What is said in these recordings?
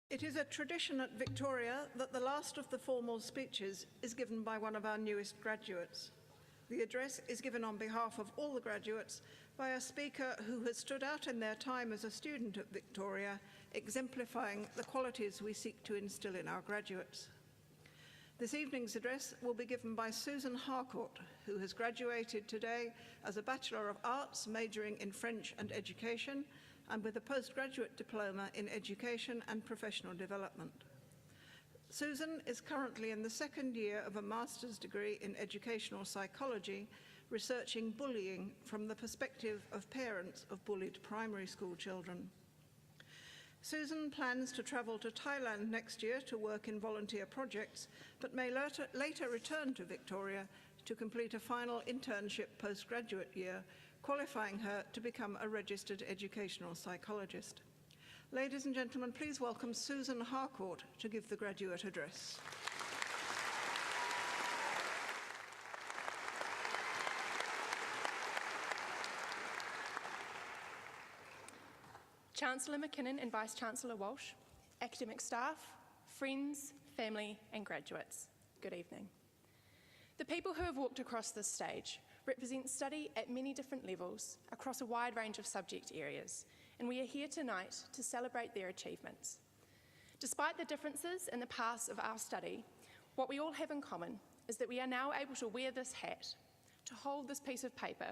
It is a tradition at Victoria that the last of the formal speeches is given by one of our newest graduates. The address is given on behalf of all the graduates by a speaker who has stood out in their time as a student at Victoria, exemplifying the qualities we seek to instil in our graduates. This evening's address will be given by Susan Harcourt, who has graduated today as a Bachelor of Arts majoring in French and Education and with a postgraduate diploma in Education and Professional Development. Susan is currently in the second year of a master's degree in educational psychology, researching bullying from the perspective of parents of bullied primary school children. Susan plans to travel to Thailand next year to work in volunteer projects, but may later return to Victoria to complete a final internship postgraduate year, qualifying her to become a registered educational psychologist. Ladies and gentlemen, please welcome Susan Harcourt to give the graduate address. Chancellor McKinnon and Vice-Chancellor Walsh, academic staff, friends, family and graduates, good evening. The people who have walked across this stage represent study at many different levels across a wide range of subject areas, and we are here tonight to celebrate their achievements. Despite the differences in the paths of our study, what we all have in common is that we are now able to wear this hat, to hold this piece of paper,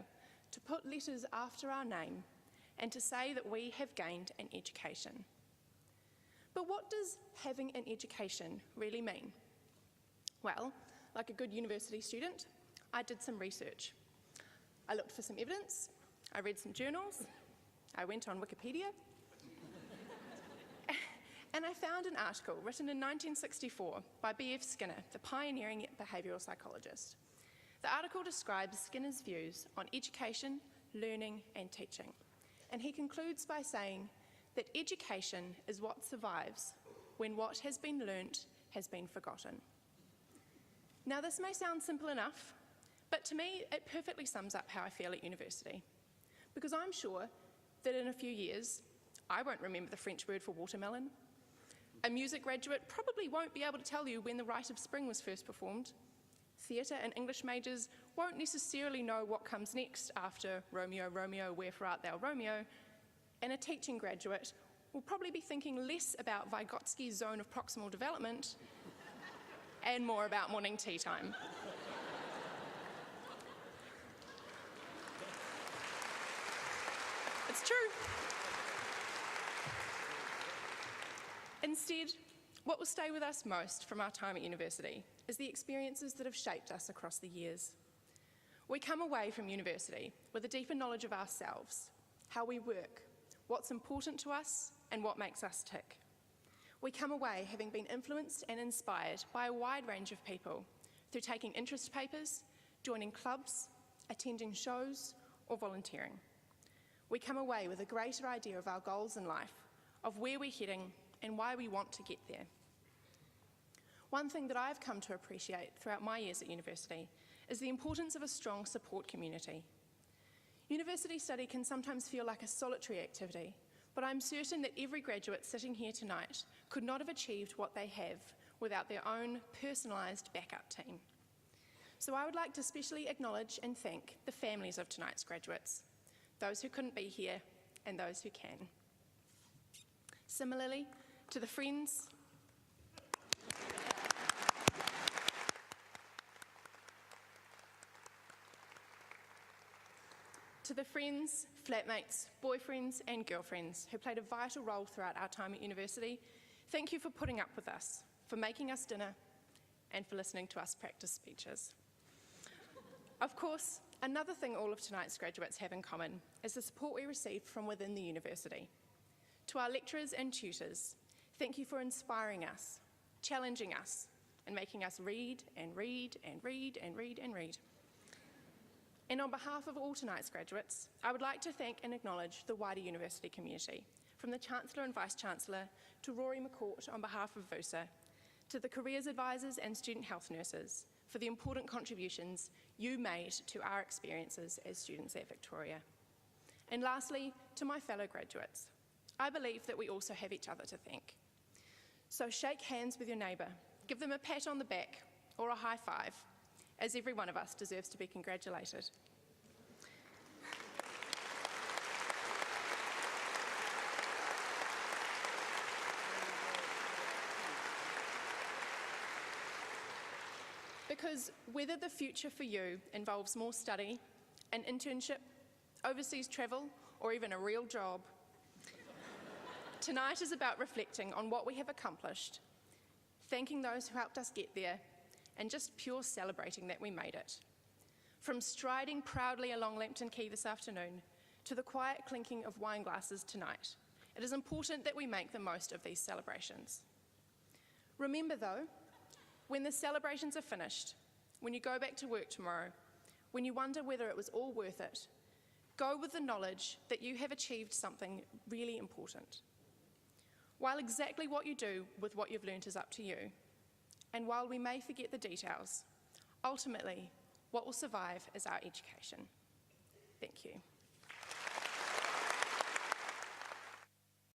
to put letters after our name, and to say that we have gained an education. But what does having an education really mean? Well, like a good university student, I did some research. I looked for some evidence, I read some journals, I went on Wikipedia, and I found an article written in 1964 by B.F. Skinner, the pioneering behavioural psychologist. The article describes Skinner's views on education, learning and teaching. And he concludes by saying that education is what survives when what has been learnt has been forgotten. Now, this may sound simple enough, but to me, it perfectly sums up how I feel at university. Because I'm sure that in a few years, I won't remember the French word for watermelon. A music graduate probably won't be able to tell you when the Rite of Spring was first performed. Theatre and English majors won't necessarily know what comes next after Romeo, Romeo, wherefore art thou, Romeo, and a teaching graduate will probably be thinking less about Vygotsky's zone of proximal development and more about morning tea time. It's true. Instead, what will stay with us most from our time at university is the experiences that have shaped us across the years. We come away from university with a deeper knowledge of ourselves, how we work, what's important to us, and what makes us tick. We come away having been influenced and inspired by a wide range of people through taking interest papers, joining clubs, attending shows, or volunteering. We come away with a greater idea of our goals in life, of where we're heading, and why we want to get there. One thing that I've come to appreciate throughout my years at university is the importance of a strong support community. University study can sometimes feel like a solitary activity, but I'm certain that every graduate sitting here tonight could not have achieved what they have without their own personalised backup team. So I would like to specially acknowledge and thank the families of tonight's graduates, those who couldn't be here and those who can. Similarly, to the friends, flatmates, boyfriends and girlfriends who played a vital role throughout our time at university, thank you for putting up with us, for making us dinner and for listening to us practice speeches. Of course, another thing all of tonight's graduates have in common is the support we received from within the university. To our lecturers and tutors, thank you for inspiring us, challenging us, and making us read and read and read and read and read. And on behalf of all tonight's graduates, I would like to thank and acknowledge the wider university community, from the Chancellor and Vice-Chancellor to Rory McCourt on behalf of VUSA, to the careers advisors and student health nurses for the important contributions you made to our experiences as students at Victoria. And lastly, to my fellow graduates, I believe that we also have each other to thank. So shake hands with your neighbour, give them a pat on the back or a high five, as every one of us deserves to be congratulated. Because whether the future for you involves more study, an internship, overseas travel, or even a real job, tonight is about reflecting on what we have accomplished, thanking those who helped us get there, and just pure celebrating that we made it. From striding proudly along Lambton Quay this afternoon to the quiet clinking of wine glasses tonight, it is important that we make the most of these celebrations. Remember though, when the celebrations are finished, when you go back to work tomorrow, when you wonder whether it was all worth it, go with the knowledge that you have achieved something really important. While exactly what you do with what you've learnt is up to you, and while we may forget the details, ultimately, what will survive is our education. Thank you.